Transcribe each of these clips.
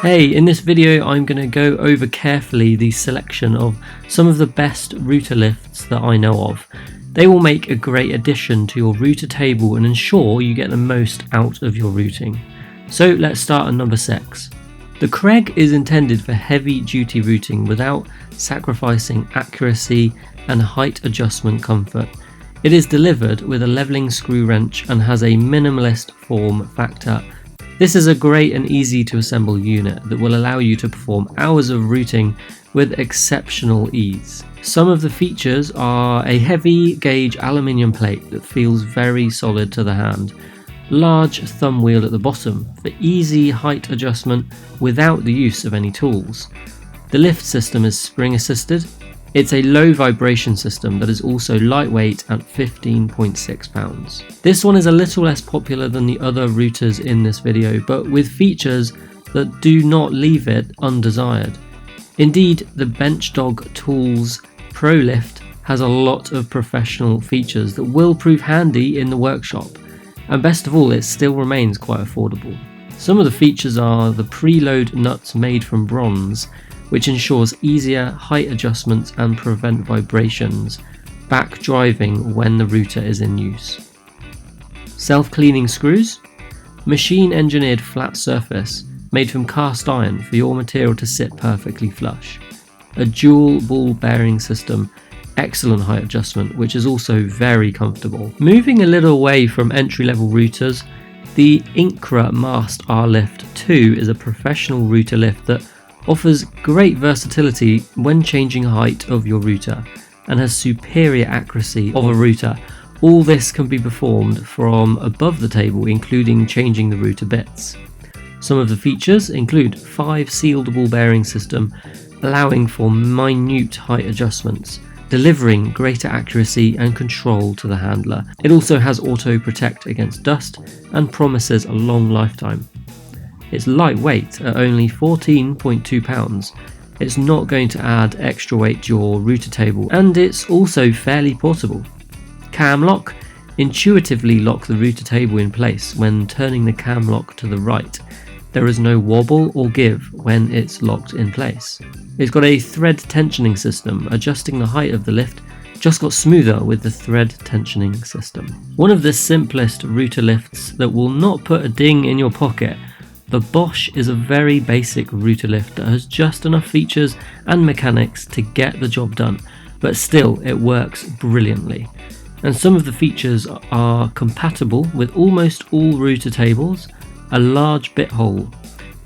Hey, in this video I'm going to go over carefully the selection of some of the best router lifts that I know of. They will make a great addition to your router table and ensure you get the most out of your routing. So let's start at number 6. The Kraig is intended for heavy duty routing without sacrificing accuracy and height adjustment comfort. It is delivered with a leveling screw wrench and has a minimalist form factor. This is a great and easy to assemble unit that will allow you to perform hours of routing with exceptional ease. Some of the features are a heavy gauge aluminium plate that feels very solid to the hand, large thumb wheel at the bottom for easy height adjustment without the use of any tools. The lift system is spring assisted. It's a low vibration system that is also lightweight at 15.6 pounds. This one is a little less popular than the other routers in this video, but with features that do not leave it undesired. Indeed, the BenchDog Tools Pro Lift has a lot of professional features that will prove handy in the workshop, and best of all, it still remains quite affordable. Some of the features are the preload nuts made from bronze, which ensures easier height adjustments and prevent vibrations, back driving when the router is in use. Self-cleaning screws, machine engineered flat surface made from cast iron for your material to sit perfectly flush. A dual ball bearing system, excellent height adjustment, which is also very comfortable. Moving a little away from entry-level routers, the Incra Mast R-Lift 2 is a professional router lift that offers great versatility when changing height of your router and has superior accuracy of a router. All this can be performed from above the table, including changing the router bits. Some of the features include 5 sealed ball bearing system, allowing for minute height adjustments, delivering greater accuracy and control to the handler. It also has auto protect against dust and promises a long lifetime. It's lightweight at only 14.2 pounds. It's not going to add extra weight to your router table, and it's also fairly portable. Cam lock. Intuitively lock the router table in place when turning the cam lock to the right. There is no wobble or give when it's locked in place. It's got a thread tensioning system. Adjusting the height of the lift just got smoother with the thread tensioning system. One of the simplest router lifts that will not put a ding in your pocket. The Bosch is a very basic router lift that has just enough features and mechanics to get the job done, but still it works brilliantly. And some of the features are compatible with almost all router tables, a large bit hole,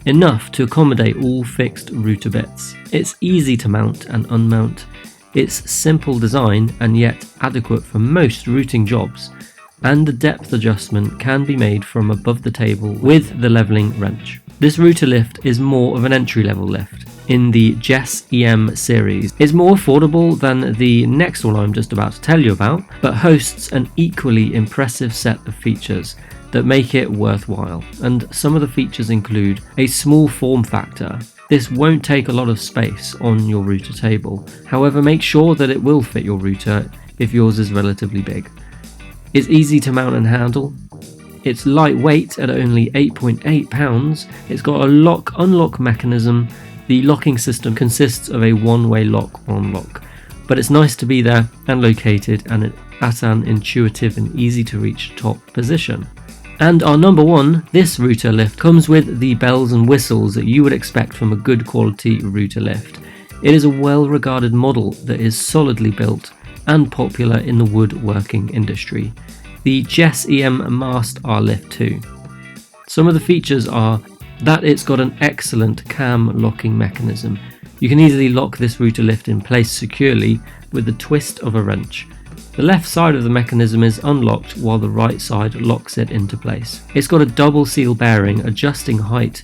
enough to accommodate all fixed router bits. It's easy to mount and unmount. It's simple design and yet adequate for most routing jobs. And the depth adjustment can be made from above the table with the leveling wrench. This router lift is more of an entry-level lift in the Jess EM series. It's more affordable than the next one I'm just about to tell you about, but hosts an equally impressive set of features that make it worthwhile. And some of the features include a small form factor. This won't take a lot of space on your router table. However, make sure that it will fit your router if yours is relatively big. It's easy to mount and handle. It's lightweight at only 8.8 pounds. It's got a lock-unlock mechanism. The locking system consists of a one-way lock-on-lock, but it's nice to be there and located and at an intuitive and easy to reach top position. And our number one, this router lift comes with the bells and whistles that you would expect from a good quality router lift. It is a well-regarded model that is solidly built and popular in the woodworking industry, the Jess EM Mast R-Lift 2. Some of the features are that it's got an excellent cam locking mechanism. You can easily lock this router lift in place securely with the twist of a wrench. The left side of the mechanism is unlocked while the right side locks it into place. It's got a double seal bearing. Adjusting height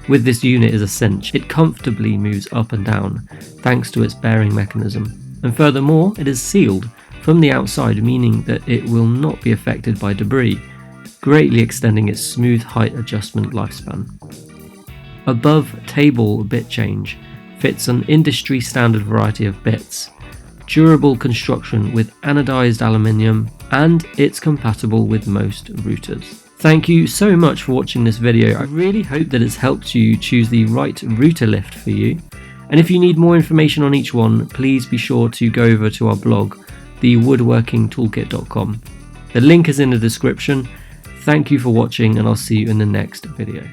with this unit is a cinch. It comfortably moves up and down thanks to its bearing mechanism. And furthermore, it is sealed from the outside, meaning that it will not be affected by debris, greatly extending its smooth height adjustment lifespan. Above table bit change fits an industry standard variety of bits. Durable construction with anodized aluminium, and it's compatible with most routers. Thank you so much for watching this video. I really hope that it's helped you choose the right router lift for you. And if you need more information on each one, please be sure to go over to our blog, thewoodworkingtoolkit.com. The link is in the description. Thank you for watching, and I'll see you in the next video.